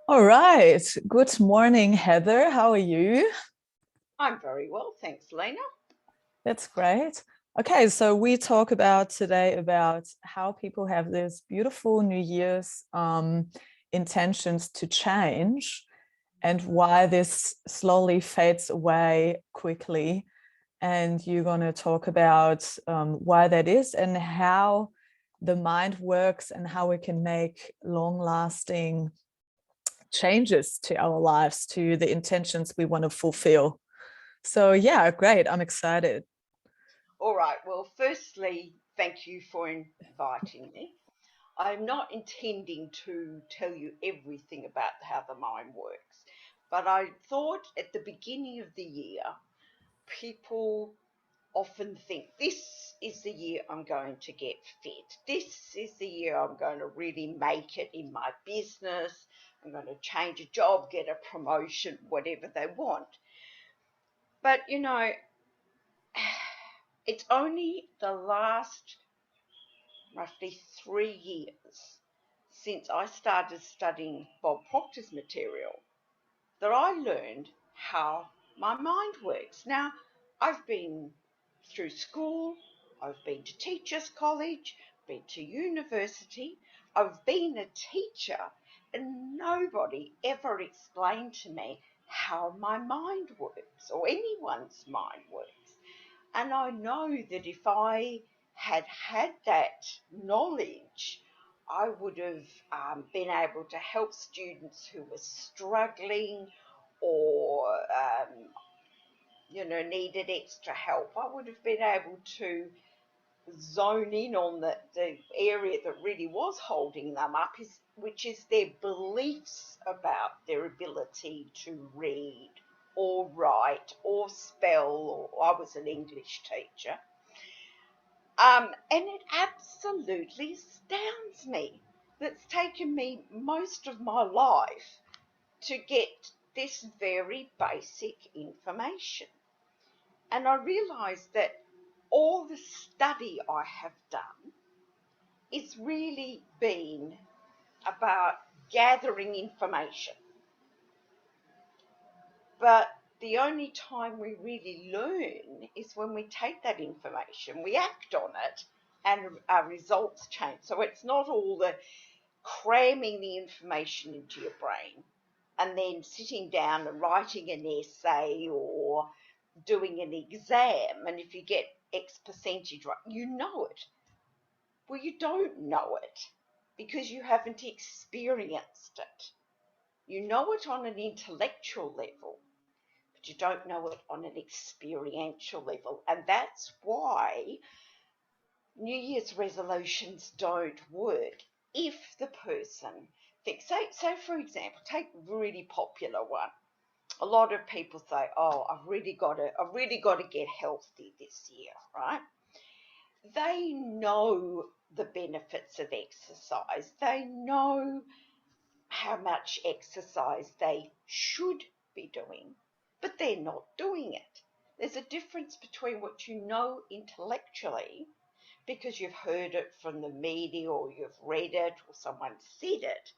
All right. Good morning, Heather. How are you? I'm very well, thanks, Lena. That's great. Okay, so we talk about today about how people have this beautiful New Year's intentions to change and why this slowly fades away quickly. And you're going to talk about why that is and how the mind works and how we can make long-lasting changes to our lives, to the intentions we want to fulfill. So yeah, great. I'm excited. All right, well, firstly, thank you for inviting me. I'm not intending to tell you everything about how the mind works, but I thought at the beginning of the year, people often think this is the year I'm going to get fit. This is the year I'm going to really make it in my business. I'm going to change a job, get a promotion, whatever they want. But it's only the last roughly 3 years since I started studying Bob Proctor's material that I learned how my mind works. Now, I've been through school, I've been to teachers' college, been to university, I've been a teacher, and nobody ever explained to me how my mind works or anyone's mind works. And I know that if I had had that knowledge, I would have been able to help students who were struggling or, needed extra help. I would have been able to zone in on the area that really was holding them up, which is their beliefs about their ability to read or write or spell. Or I was an English teacher. And it absolutely astounds me that's taken me most of my life to get this very basic information. And I realised that all the study I have done is really been about gathering information. But the only time we really learn is when we take that information, we act on it, and our results change. So it's not all the cramming the information into your brain and then sitting down and writing an essay or doing an exam. And if you get X percentage right, you know it. Well, you don't know it because you haven't experienced it. You know it on an intellectual level, but you don't know it on an experiential level. And that's why New Year's resolutions don't work if the person thinks, say for example, take a really popular one. A lot of people say, "Oh, I've really got to get healthy this year," right? They know the benefits of exercise. They know how much exercise they should be doing, but they're not doing it. There's a difference between what you know intellectually because you've heard it from the media or you've read it or someone said it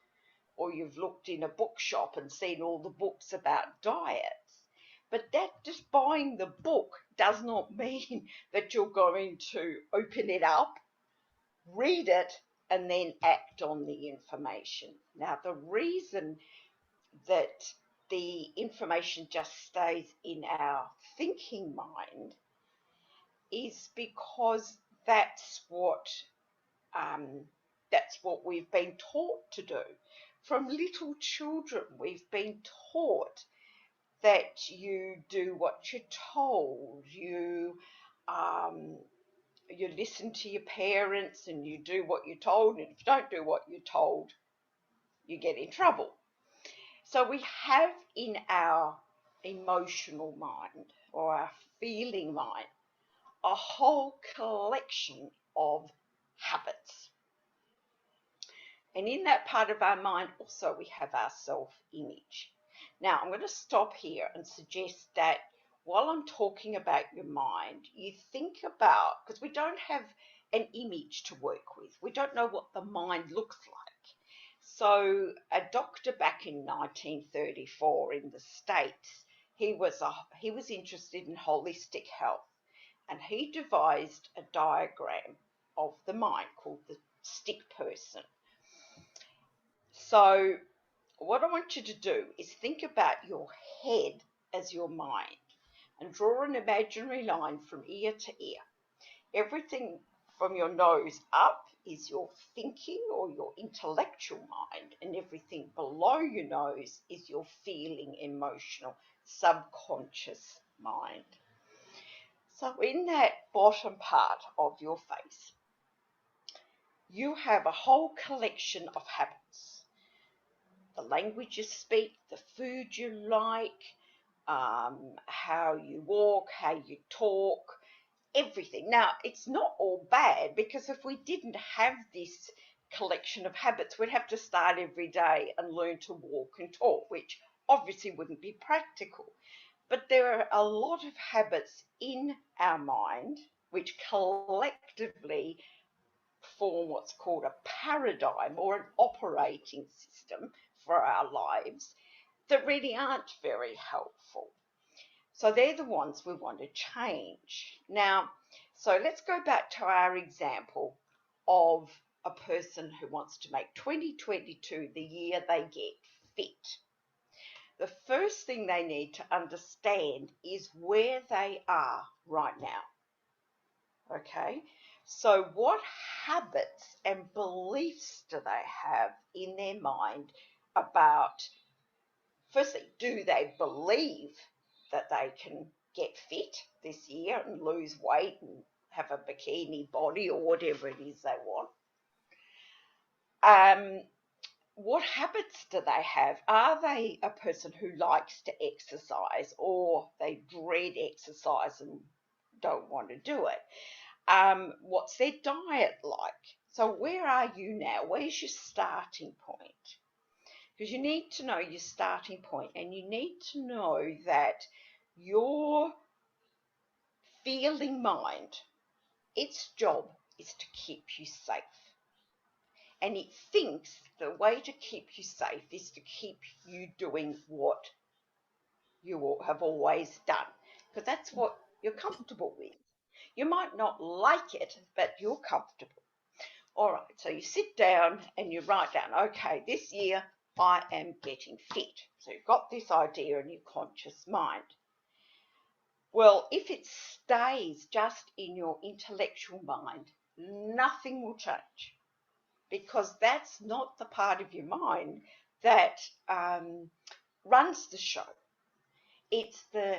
or you've looked in a bookshop and seen all the books about diets. But that just buying the book does not mean that you're going to open it up, read it, and then act on the information. Now, the reason that the information just stays in our thinking mind is because um, that's what we've been taught to do. From little children, we've been taught that you do what you're told. Um, you listen to your parents and you do what you're told. And if you don't do what you're told, you get in trouble. So we have in our emotional mind or our feeling mind a whole collection of habits. And in that part of our mind also we have our self-image. Now I'm going to stop here and suggest that while I'm talking about your mind, you think about, because we don't have an image to work with. We don't know what the mind looks like. So a doctor back in 1934 in the States, he was interested in holistic health, and he devised a diagram of the mind called the stick person. So what I want you to do is think about your head as your mind and draw an imaginary line from ear to ear. Everything from your nose up is your thinking or your intellectual mind, and everything below your nose is your feeling, emotional, subconscious mind. So in that bottom part of your face, you have a whole collection of habits. The language you speak, the food you like, how you walk, how you talk, everything. Now, it's not all bad, because if we didn't have this collection of habits, we'd have to start every day and learn to walk and talk, which obviously wouldn't be practical. But there are a lot of habits in our mind which collectively form what's called a paradigm or an operating system for our lives that really aren't very helpful. So they're the ones we want to change. Now, so let's go back to our example of a person who wants to make 2022 the year they get fit. The first thing they need to understand is where they are right now. Okay, so what habits and beliefs do they have in their mind about, firstly, do they believe that they can get fit this year and lose weight and have a bikini body or whatever it is they want? What habits do they have? Are they a person who likes to exercise, or they dread exercise and don't want to do it? What's their diet like? So where are you now? Where's your starting point? Because you need to know your starting point, and you need to know that your feeling mind, its job is to keep you safe. And it thinks the way to keep you safe is to keep you doing what you have always done, because that's what you're comfortable with. You might not like it, but you're comfortable. All right, so you sit down and you write down, okay, this year I am getting fit. So you've got this idea in your conscious mind. Well, if it stays just in your intellectual mind, nothing will change, because that's not the part of your mind that runs the show. It's the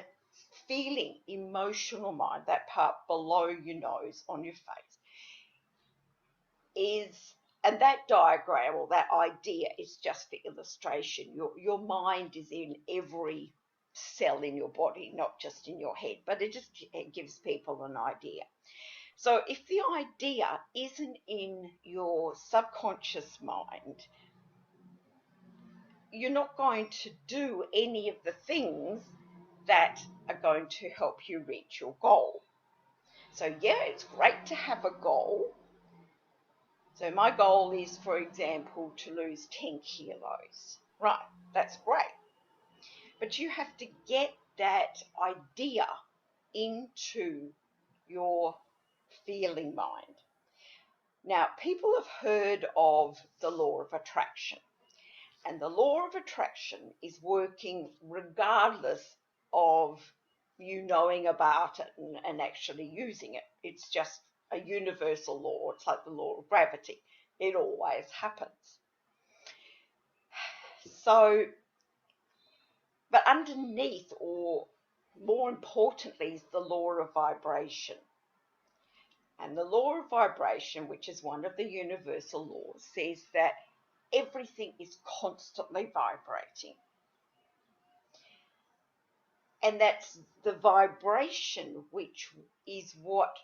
feeling, emotional mind, that part below your nose on your face. And that diagram or that idea is just for illustration. Your mind is in every cell in your body, not just in your head, but it gives people an idea. So if the idea isn't in your subconscious mind, you're not going to do any of the things that are going to help you reach your goal. So yeah, it's great to have a goal. So my goal is, for example, to lose 10 kilos. Right, that's great. But you have to get that idea into your feeling mind. Now, people have heard of the law of attraction. And the law of attraction is working regardless of you knowing about it and actually using it. It's just a universal law. It's like the law of gravity. It always happens. So, but underneath, or more importantly, is the law of vibration. And the law of vibration, which is one of the universal laws, says that everything is constantly vibrating. And that's the vibration which is what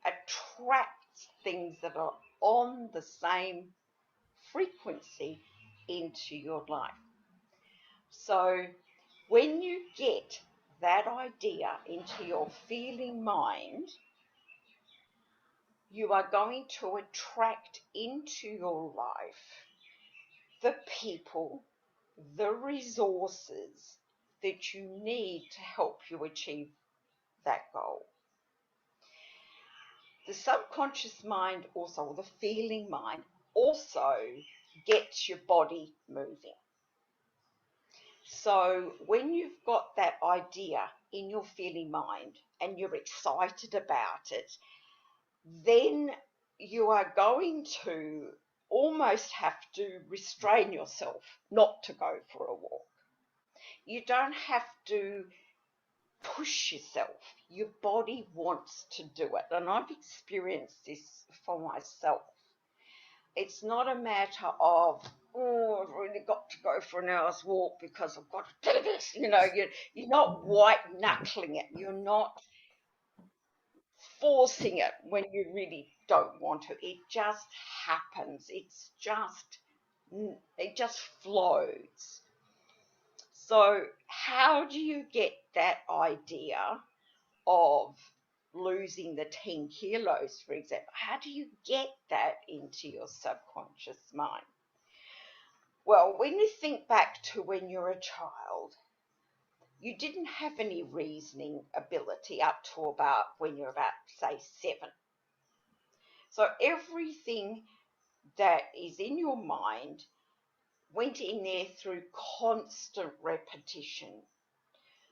attracts things that are on the same frequency into your life. So when you get that idea into your feeling mind, you are going to attract into your life the people, the resources that you need to help you achieve that goal. The subconscious mind also, the feeling mind, also gets your body moving. So when you've got that idea in your feeling mind and you're excited about it, then you are going to almost have to restrain yourself not to go for a walk. You don't have to push yourself. Your body wants to do it. And I've experienced this for myself. It's not a matter of, oh, I've really got to go for an hour's walk because I've got to do this. You're not white knuckling it. You're not forcing it when you really don't want to. It just happens. It just flows. So how do you get that idea of losing the 10 kilos, for example? How do you get that into your subconscious mind? Well, when you think back to when you're a child, you didn't have any reasoning ability up to about when you're about, say, 7. So everything that is in your mind went in there through constant repetition.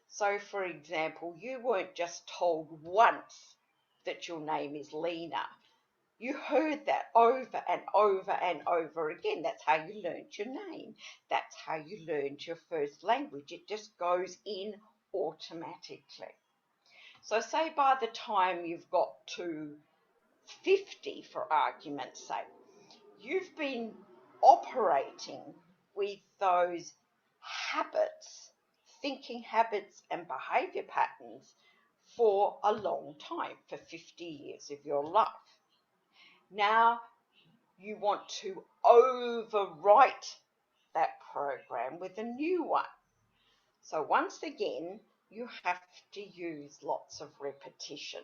So, for example, you weren't just told once that your name is Lena. You heard that over and over and over again. That's how you learned your name. That's how you learned your first language. It just goes in automatically. So say by the time you've got to 50, for argument's sake, you've been operating with those habits, thinking habits and behavior patterns for a long time, for 50 years of your life. Now you want to overwrite that program with a new one. So once again, you have to use lots of repetition.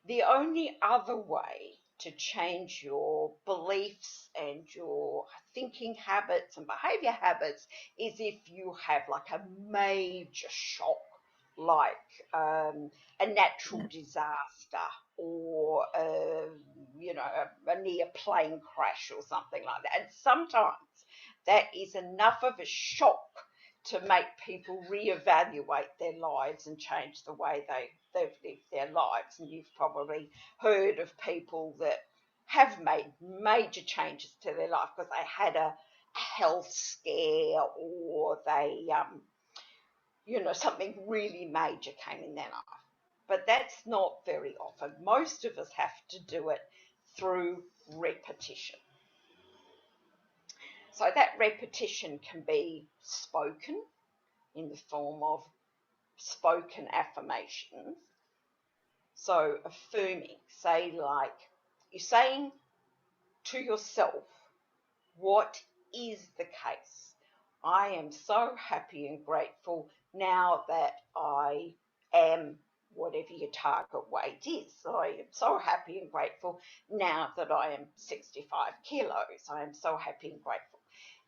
The only other way to change your beliefs and your thinking habits and behavior habits is if you have like a major shock, like a natural disaster or a near plane crash or something like that. And sometimes that is enough of a shock to make people reevaluate their lives and change the way they've lived their lives. And you've probably heard of people that have made major changes to their life because they had a health scare or they, something really major came in their life. But that's not very often. Most of us have to do it through repetition. So that repetition can be spoken in the form of spoken affirmations. So affirming, say like you're saying to yourself, what is the case? I am so happy and grateful now that I am whatever your target weight is. I am so happy and grateful now that I am 65 kilos. I am so happy and grateful.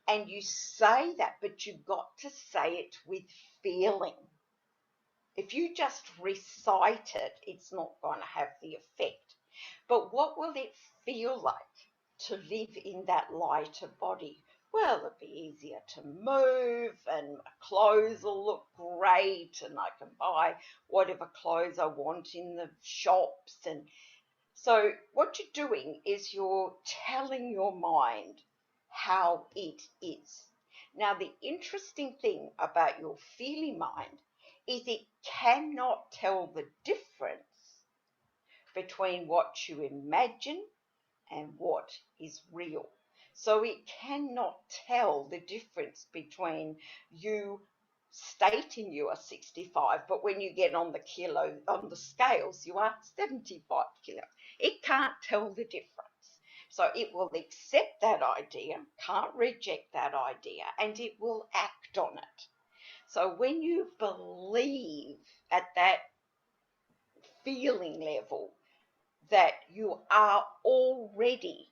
And you say that, but you've got to say it with feeling. If you just recite it, it's not going to have the effect. But what will it feel like to live in that lighter body? Well, it'll be easier to move and my clothes will look great and I can buy whatever clothes I want in the shops. And so what you're doing is you're telling your mind how it is. Now, the interesting thing about your feeling mind is it cannot tell the difference between what you imagine and what is real. So it cannot tell the difference between you stating you are 65, but when you get on the scales, you are 75 kilos. It can't tell the difference. So it will accept that idea, can't reject that idea, and it will act on it. So when you believe at that feeling level that you are already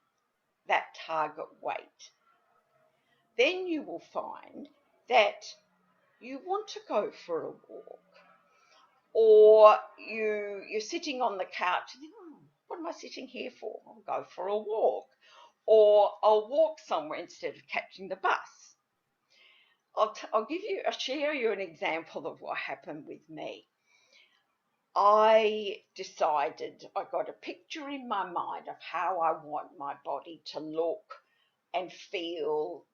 that target weight, then you will find that you want to go for a walk, or you're sitting on the couch and think, oh, what am I sitting here for? I'll go for a walk, or I'll walk somewhere instead of catching the bus. I'll share you an example of what happened with me. I decided, I got a picture in my mind of how I want my body to look and feel.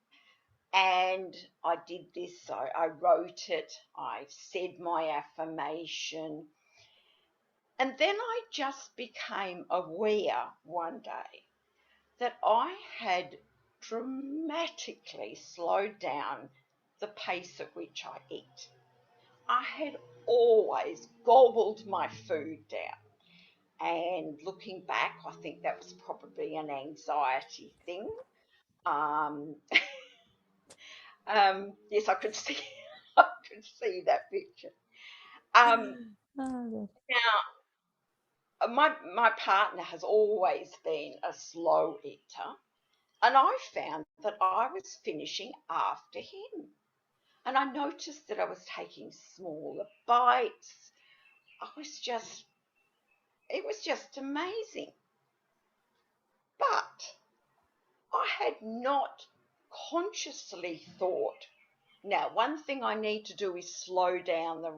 And I did this, so I wrote it, I said my affirmation, and then I just became aware one day that I had dramatically slowed down the pace at which I eat. I had always gobbled my food down. And looking back, I think that was probably an anxiety thing. Um, yes, I could see, I could see that picture. Oh, Now, my partner has always been a slow eater, and I found that I was finishing after him. And I noticed that I was taking smaller bites. It was just amazing. But I had not consciously thought, now, one thing I need to do is slow down the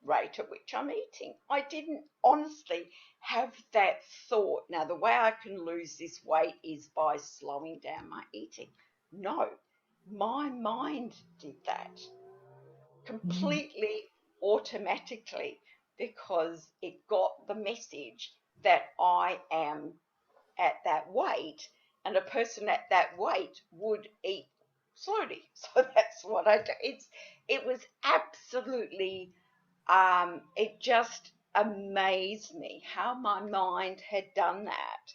rate at which I'm eating. I didn't honestly have that thought. Now, the way I can lose this weight is by slowing down my eating. No, my mind did that completely automatically because it got the message that I am at that weight, and a person at that weight would eat slowly. So that's what I do. It was absolutely it just amazed me how my mind had done that.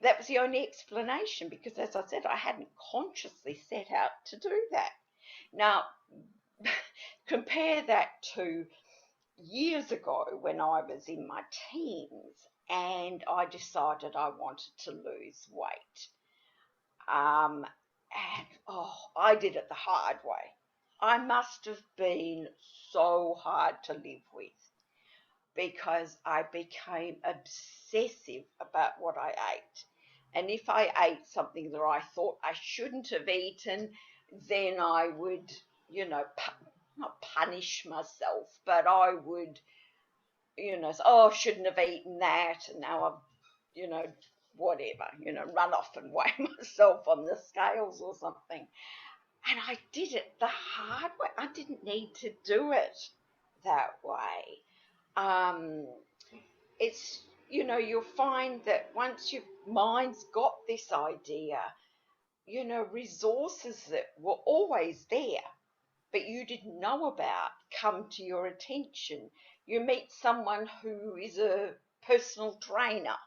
That was the only explanation because, as I said, I hadn't consciously set out to do that. Now, compare that to years ago when I was in my teens and I decided I wanted to lose weight. And I did it the hard way. I must have been so hard to live with because I became obsessive about what I ate. And if I ate something that I thought I shouldn't have eaten, then I would, not punish myself, but I would, say, oh, I shouldn't have eaten that. And now I've, whatever, run off and weigh myself on the scales or something. And I did it the hard way. I didn't need to do it that way. It's, you'll find that once your mind's got this idea, resources that were always there, but you didn't know about come to your attention. You meet someone who is a personal trainer,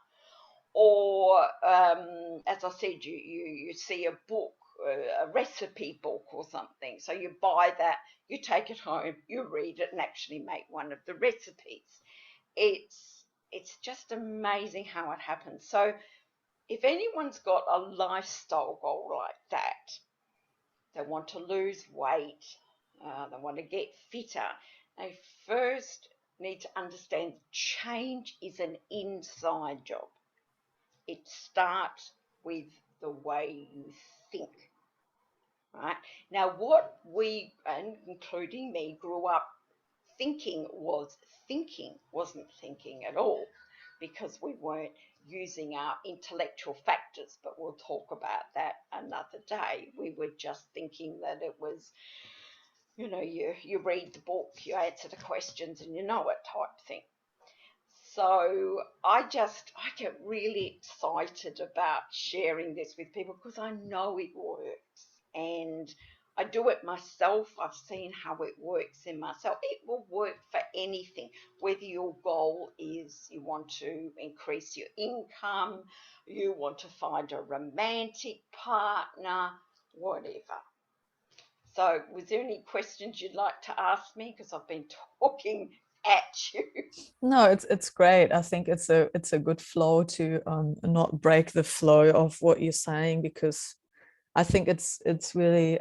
or as I said, you see a book, a recipe book or something. So you buy that, you take it home, you read it, and actually make one of the recipes. It's just amazing how it happens. So if anyone's got a lifestyle goal like that, they want to lose weight, they want to get fitter, they first need to understand change is an inside job. It starts with the way you think, right? Now, what we, and including me, grew up thinking wasn't thinking at all because we weren't using our intellectual factors, but we'll talk about that another day. We were just thinking that it was, you read the book, you answer the questions, and you know it type thing. So I get really excited about sharing this with people because I know it works and I do it myself. I've seen how it works in myself. It will work for anything, whether your goal is you want to increase your income, you want to find a romantic partner, whatever. So was there any questions you'd like to ask me? Because I've been talking at you. no, it's great. I think it's a good flow to not break the flow of what you're saying, because I think it's really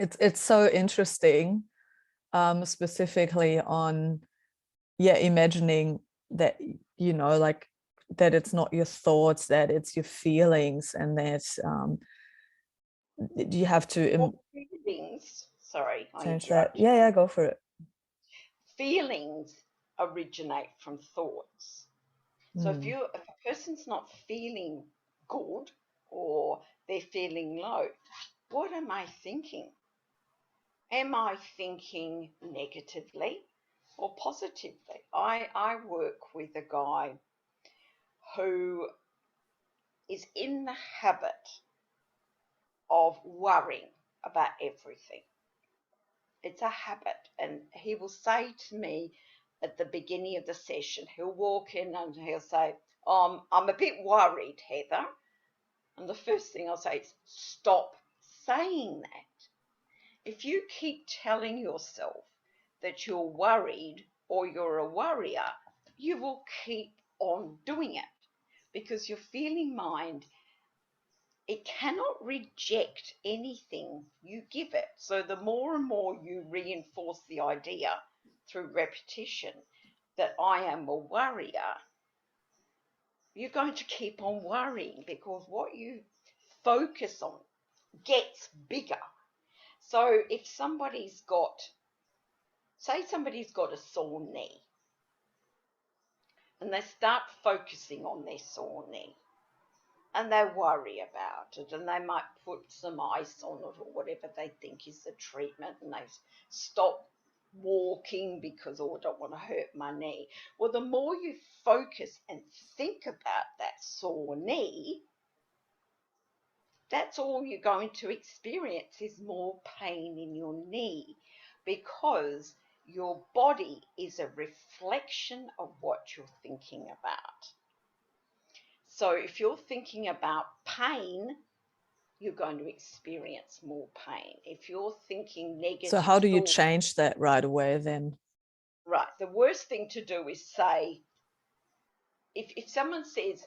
it's so interesting, specifically on imagining that, you know, like that it's not your thoughts, that it's your feelings, and that you have to Feelings, sorry, I change that. interrupted. Yeah, go for it. Feelings originate from thoughts. So if Mm. a person's not feeling good or they're feeling low, what am I thinking? Am I thinking negatively or positively? I work with a guy who is in the habit of worrying about everything. It's a habit, and he will say to me at the beginning of the session, he'll walk in and he'll say, I'm a bit worried, Heather. And the first thing I'll say is, stop saying that. If you keep telling yourself that you're worried or you're a worrier, you will keep on doing it, because your feeling mind, it cannot reject anything you give it. So the more and more you reinforce the idea through repetition that I am a worrier, you're going to keep on worrying, because what you focus on gets bigger. So if somebody's got, say somebody's got a sore knee, and they start focusing on their sore knee, and they worry about it, and they might put some ice on it or whatever they think is the treatment, and they stop walking because, oh, I don't want to hurt my knee. Well, the more you focus and think about that sore knee, that's all you're going to experience is more pain in your knee, because your body is a reflection of what you're thinking about. So if you're thinking about pain, you're going to experience more pain. If you're thinking So negative how do you thoughts, change that right away then? right, the worst thing to do is say, if someone says,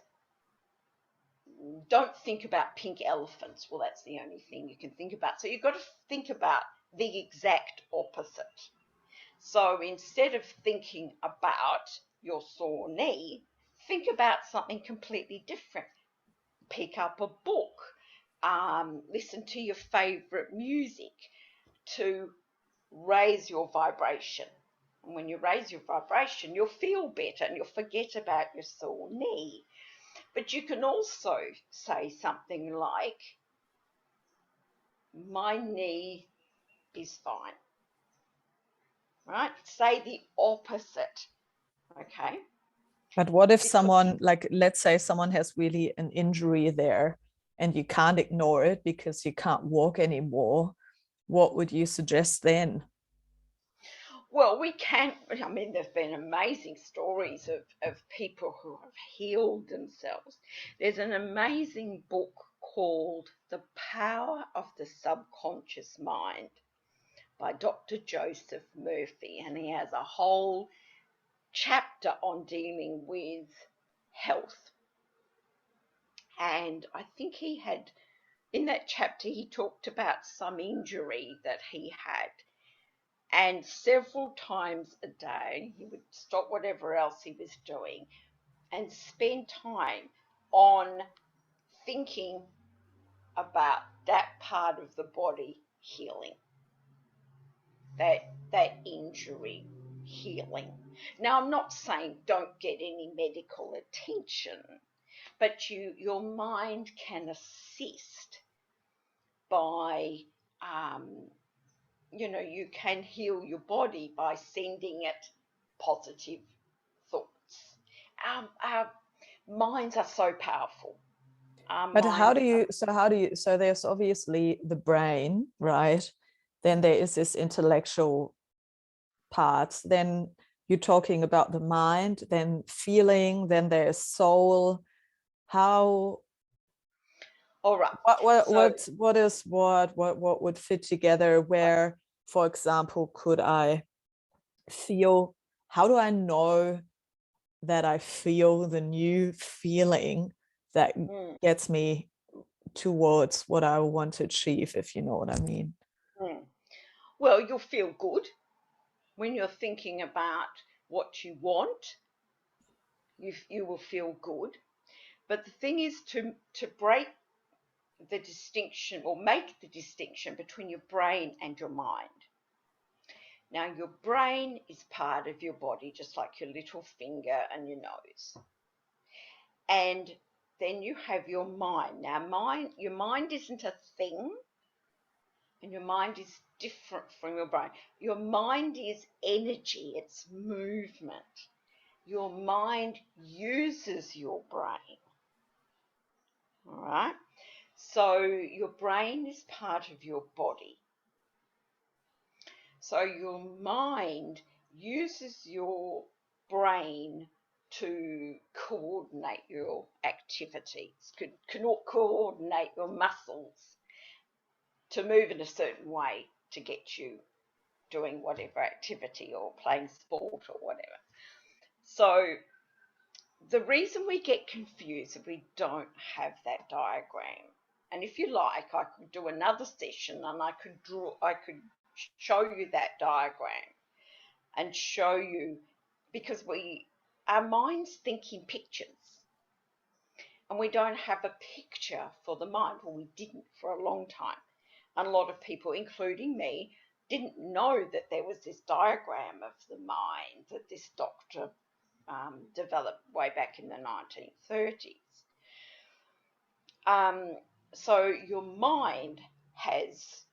don't think about pink elephants, well, that's the only thing you can think about. So you've got to think about the exact opposite. So instead of thinking about your sore knee, think about something completely different. Pick up a book, listen to your favorite music to raise your vibration. And when you raise your vibration, you'll feel better and you'll forget about your sore knee. But you can also say something like, my knee is fine, right? Say the opposite, okay? But what if Because, someone, like, let's say someone has really an injury there and you can't ignore it because you can't walk anymore? What would you suggest then? well, we can, I mean, there's been amazing stories of people who have healed themselves. There's an amazing book called The Power of the Subconscious Mind by Dr. Joseph Murphy, and he has a whole chapter on dealing with health. And I think he had, in that chapter, he talked about some injury that he had. And several times a day, he would stop whatever else he was doing and spend time on thinking about that part of the body healing, that injury healing. Now, I'm not saying don't get any medical attention, but your mind can assist by, you can heal your body by sending it positive thoughts. Our minds are so powerful. Our But how minds do are, you, so there's obviously the brain, right? Then there is this intellectual part. Then you're talking about the mind, then feeling, then there's soul. How, all right. So, what would fit together? Where, for example, could I feel, how do I know that I feel the new feeling that mm, gets me towards what I want to achieve, if you know what I mean. Mm. Well, you'll feel good when you're thinking about what you want. You will feel good. But the thing is to break the distinction or make the distinction between your brain and your mind. Now, your brain is part of your body, just like your little finger and your nose. And then you have your mind. Now, your mind isn't a thing, and your mind is different from your brain. Your mind is energy, it's movement. Your mind uses your brain. All right? So, your brain is part of your body. So your mind uses your brain to coordinate your activities, coordinate your muscles to move in a certain way to get you doing whatever activity or playing sport or whatever. So the reason we get confused is we don't have that diagram. And if you like, I could do another session and I could show you that diagram and show you, because our minds think in pictures and we don't have a picture for the mind. Well, we didn't for a long time, and a lot of people, including me, didn't know that there was this diagram of the mind that this doctor developed way back in the 1930s. So your mind has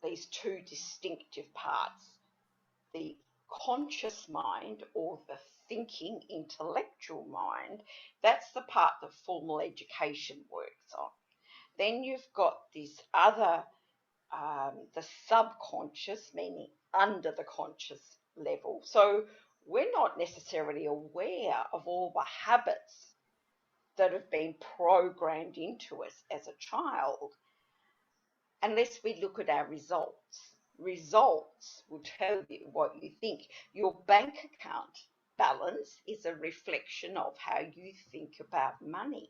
these two distinctive parts: the conscious mind, or the thinking intellectual mind. That's the part that formal education works on. Then you've got this other, the subconscious, meaning under the conscious level. So we're not necessarily aware of all the habits that have been programmed into us as a child unless we look at our results. Results will tell you what you think. Your bank account balance is a reflection of how you think about money.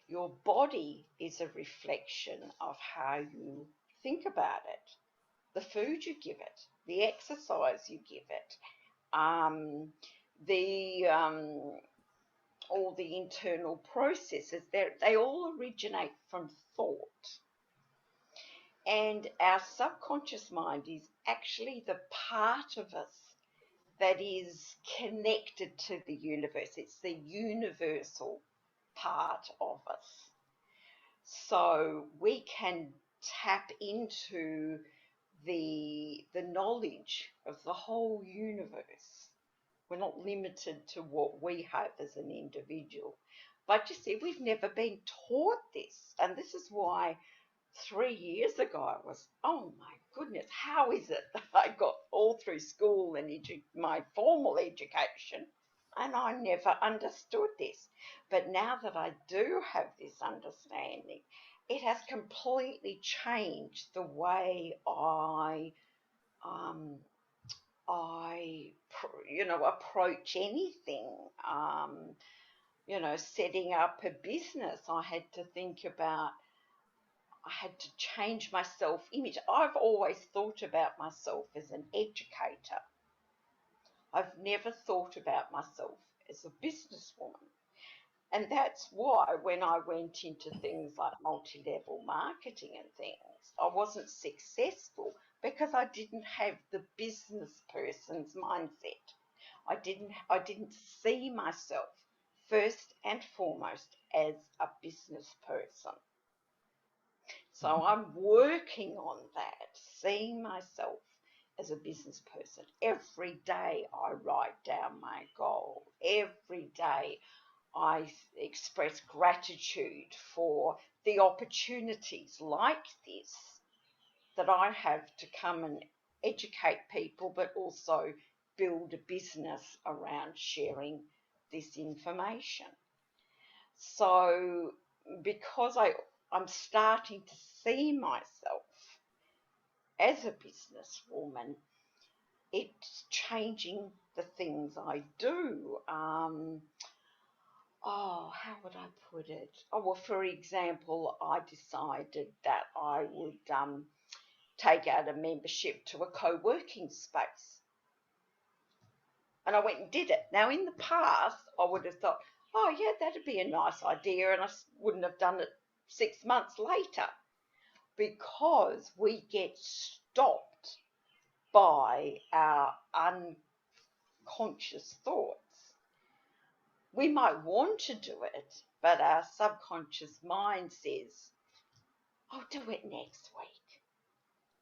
Your body is a reflection of how you think about it. The food you give it, the exercise you give it, the all the internal processes, they all originate from thought. And our subconscious mind is actually the part of us that is connected to the universe. It's the universal part of us. So we can tap into the knowledge of the whole universe. We're not limited to what we have as an individual. But you see, we've never been taught this. And this is why 3 years ago I was, oh my goodness, how is it that I got all through school and my formal education and I never understood this? But now that I do have this understanding, it has completely changed the way I approach anything. Setting up a business, I had to change my self-image. I've always thought about myself as an educator. I've never thought about myself as a businesswoman. And that's why when I went into things like multi-level marketing and things, I wasn't successful because I didn't have the business person's mindset. I didn't see myself first and foremost as a business person. So I'm working on that, seeing myself as a business person. Every day I write down my goal. Every day I express gratitude for the opportunities like this that I have to come and educate people, but also build a business around sharing this information. So because I'm starting to see myself as a businesswoman, it's changing the things I do. how would I put it? Oh, well, for example, I decided that I would take out a membership to a co-working space. And I went and did it. Now, in the past, I would have thought, oh, yeah, that'd be a nice idea. And I wouldn't have done it 6 months later, because we get stopped by our unconscious thoughts. We might want to do it, but our subconscious mind says, oh, do it next week.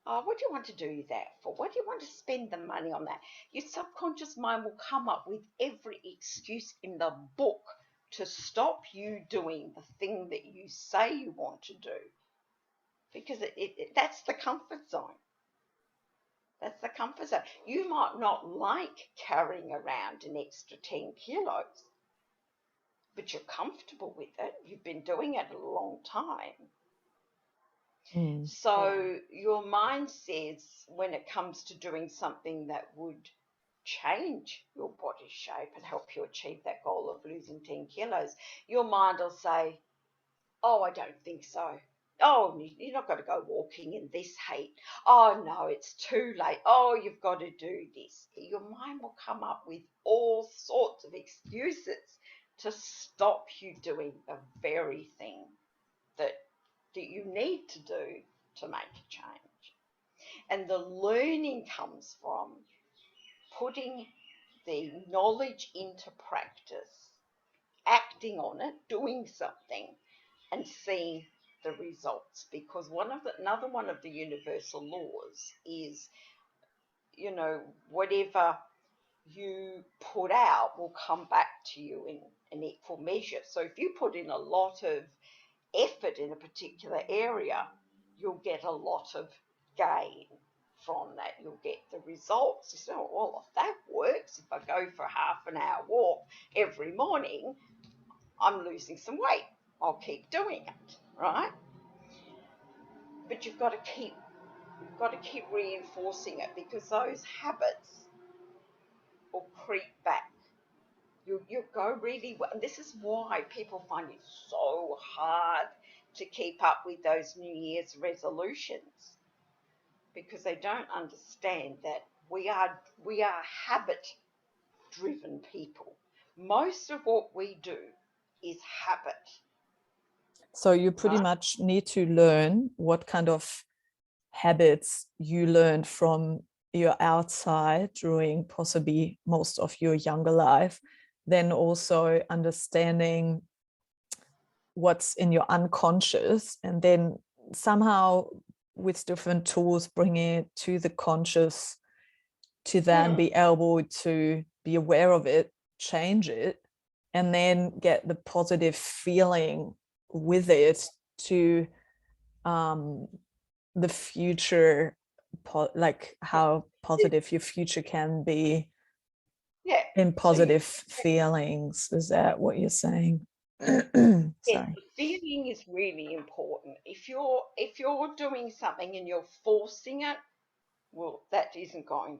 Oh, what do you want to do that for? What do you want to spend the money on that? Your subconscious mind will come up with every excuse in the book to stop you doing the thing that you say you want to do, because that's the comfort zone. That's the comfort zone. You might not like carrying around an extra 10 kilos, but you're comfortable with it. You've been doing it a long time. So your mind says, when it comes to doing something that would change your body shape and help you achieve that goal of losing 10 kilos, your mind will say, oh, I don't think so. Oh, you're not going to go walking in this heat. Oh, no, it's too late. Oh, you've got to do this. Your mind will come up with all sorts of excuses to stop you doing the very thing that you need to do to make a change. And the learning comes from putting the knowledge into practice, acting on it, doing something, and seeing the results. Because another one of the universal laws is, whatever you put out will come back to you in an equal measure. So if you put in a lot of effort in a particular area, you'll get a lot of gain from that. You'll get the results. You say, oh, well, if that works, if I go for a half an hour walk every morning, I'm losing some weight. I'll keep doing it, right? But you've got to keep reinforcing it, because those habits will creep back. You go really well. And this is why people find it so hard to keep up with those New Year's resolutions, because they don't understand that we are habit-driven people. Most of what we do is habit. So you pretty much need to learn what kind of habits you learned from your outside during possibly most of your younger life, then also understanding what's in your unconscious, and then somehow with different tools bringing it to the conscious to then be able to be aware of it, change it, and then get the positive feeling with it to the future, like how positive your future can be in positive feelings. Is that what you're saying? Yes, feeling is really important. If you're doing something and you're forcing it, well, that isn't going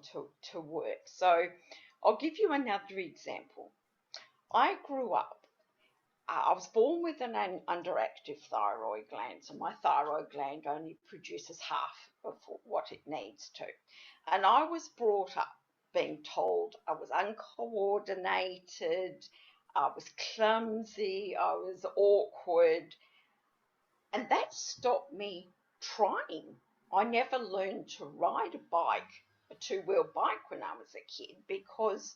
to work. So I'll give you another example. I grew up, I was born with an underactive thyroid gland, so my thyroid gland only produces half of what it needs to. And I was brought up being told I was uncoordinated, I was clumsy, I was awkward, and that stopped me trying. I never learned to ride a bike, a two-wheel bike, when I was a kid, because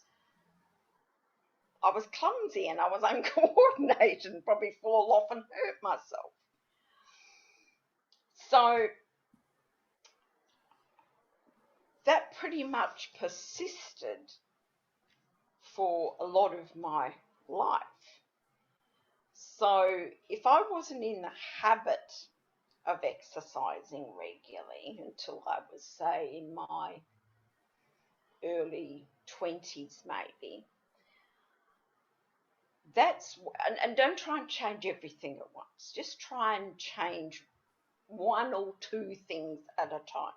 I was clumsy and I was uncoordinated and probably fall off and hurt myself. So that pretty much persisted for a lot of my life. So if I wasn't in the habit of exercising regularly until I was, say, in my early 20s maybe, and don't try and change everything at once. Just try and change one or two things at a time.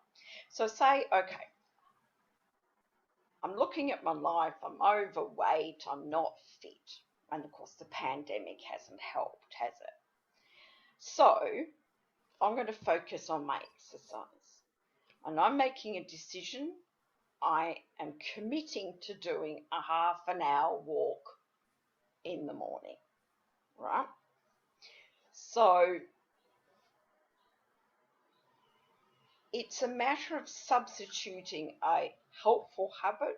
So say, okay, I'm looking at my life, I'm overweight, I'm not fit. And of course, the pandemic hasn't helped, has it? So I'm going to focus on my exercise. And I'm making a decision. I am committing to doing a half an hour walk in the morning, right? So it's a matter of substituting a helpful habit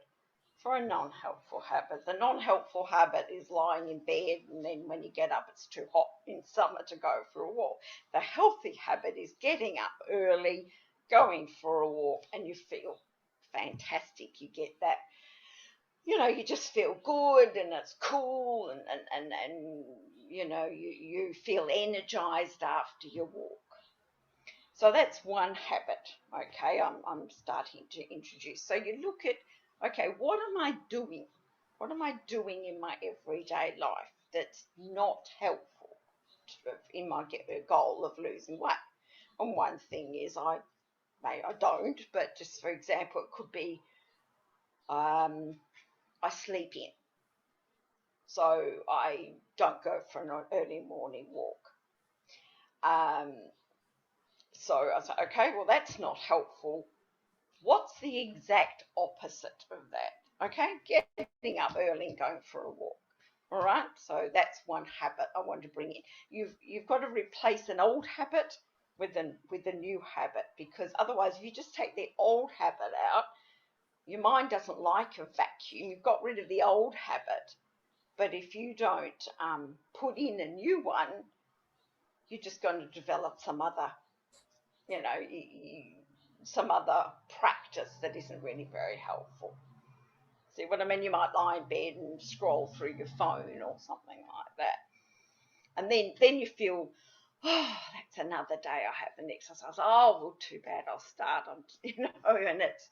for a non-helpful habit. The non-helpful habit is lying in bed, and then when you get up it's too hot in summer to go for a walk. The healthy habit is getting up early, going for a walk, and you feel fantastic. You get that, you just feel good, and it's cool, and you feel energized after your walk. So that's one habit, okay, I'm starting to introduce. So you look at, okay, what am I doing? What am I doing in my everyday life that's not helpful in my goal of losing weight? And one thing is I don't, but just for example, it could be I sleep in. So I don't go for an early morning walk. So I said, okay, well, that's not helpful. What's the exact opposite of that? Okay, getting up early and going for a walk. All right, so that's one habit I want to bring in. You've got to replace an old habit with a new habit, because otherwise, if you just take the old habit out, your mind doesn't like a vacuum. You've got rid of the old habit, but if you don't put in a new one, you're just going to develop some other, some other practice that isn't really very helpful. See what I mean? You might lie in bed and scroll through your phone or something like that. And then you feel, oh, that's another day I haven't exercised. Oh, well, too bad, I'll start on, and it's,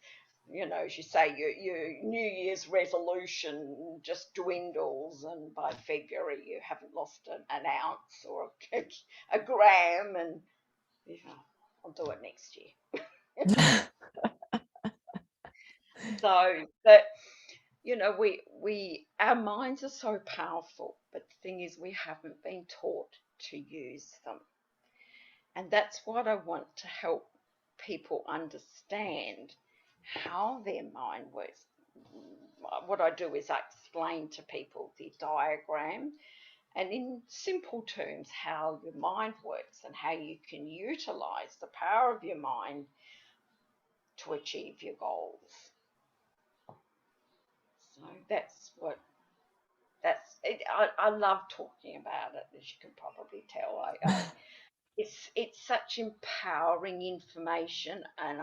as you say, your New Year's resolution just dwindles, and by February you haven't lost an ounce or a gram, and I'll do it next year. So that, we our minds are so powerful, but the thing is we haven't been taught to use them. And that's what I want to help people understand, how their mind works. What I do is I explain to people the diagram, and in simple terms how your mind works and how you can utilize the power of your mind to achieve your goals. So that's it. I love talking about it, as you can probably tell. It's such empowering information, and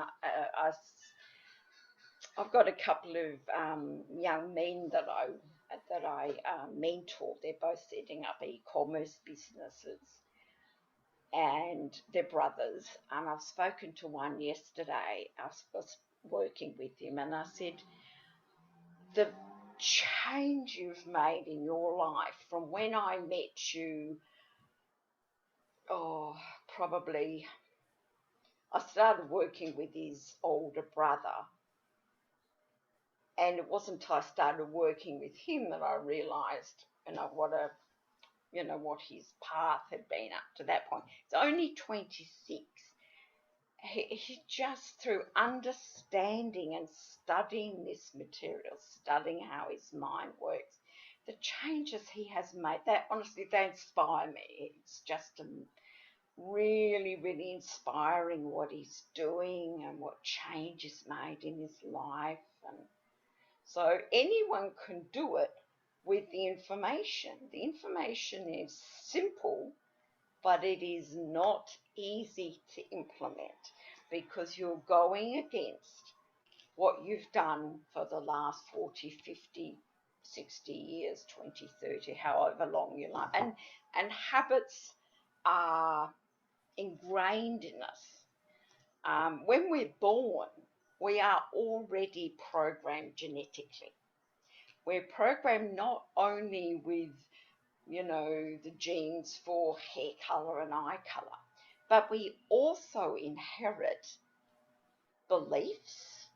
I've got a couple of young men that I mentor. They're both setting up e-commerce businesses, and they're brothers. And I've spoken to one yesterday. I was working with him, and I said, the change you've made in your life from when I met you, probably I started working with his older brother, and it wasn't until I started working with him that I realised, what his path had been up to that point. It's only 26. He just, through understanding and studying this material, studying how his mind works, the changes he has made, that honestly, they inspire me. It's just really, really inspiring what he's doing and what change is made in his life. And so anyone can do it with the information. The information is simple, but it is not easy to implement, because you're going against what you've done for the last 40, 50, 60 years, 20, 30, however long you like. And habits are ingrained in us. When we're born, we are already programmed genetically. We're programmed not only with, the genes for hair colour and eye colour, but we also inherit beliefs,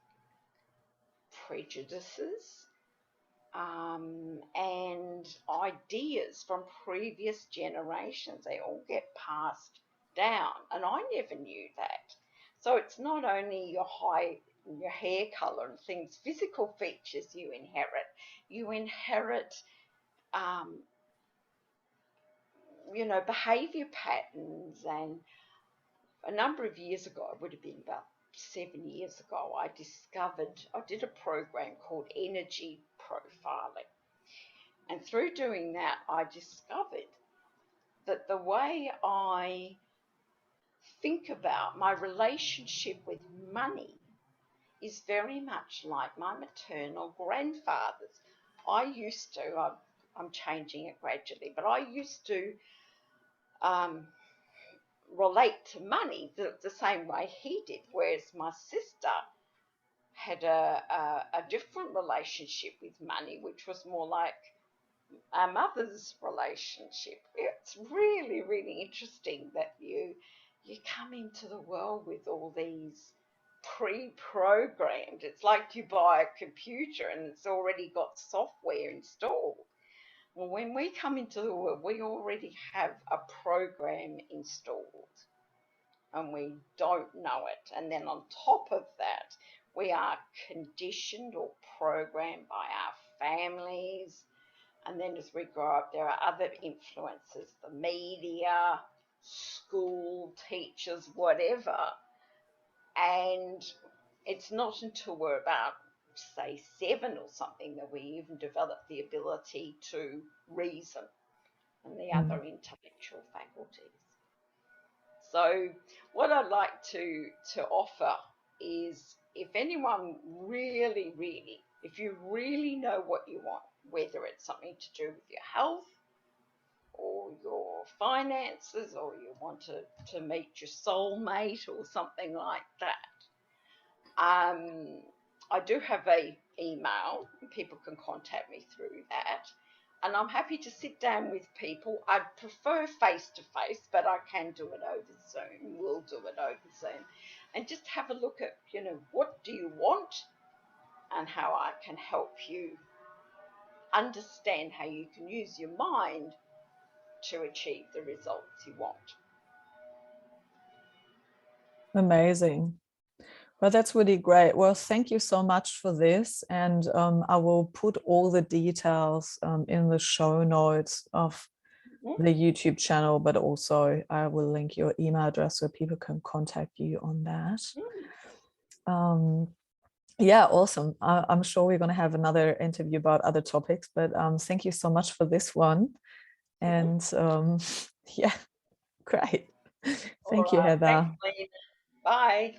prejudices, and ideas from previous generations. They all get passed down, and I never knew that. So it's not only your hair color and things, physical features you inherit. You inherit, um, behavior patterns. And a number of years ago, it would have been about 7 years ago, I did a program called energy profiling. And through doing that, I discovered that the way I think about my relationship with money is very much like my maternal grandfather's. I'm changing it gradually, but I used to um, relate to money the same way he did, whereas my sister had a different relationship with money, which was more like our mother's relationship. It's really, really interesting that you come into the world with all these pre-programmed. It's like you buy a computer and it's already got software installed. Well, when we come into the world, we already have a program installed and we don't know it. And then on top of that, we are conditioned or programmed by our families. And then as we grow up, there are other influences, the media, school, teachers, whatever. And it's not until we're about, say, 7 or something that we even develop the ability to reason and the other intellectual faculties. So what I'd like to offer is, if anyone really, really, if you really know what you want, whether it's something to do with your health or your finances, or you want to meet your soulmate or something like that, I do have a email. People can contact me through that. And I'm happy to sit down with people. I'd prefer face-to-face, but I can do it over Zoom. We'll do it over Zoom. And just have a look at, what do you want and how I can help you understand how you can use your mind to achieve the results you want. Amazing. Well, that's really great. Well, thank you so much for this. And I will put all the details in the show notes of the YouTube channel, but also I will link your email address so people can contact you on that. Yeah, awesome. I'm sure we're going to have another interview about other topics, but thank you so much for this one. And yeah, great. Thank you, Heather. Thanks, Lena. Bye.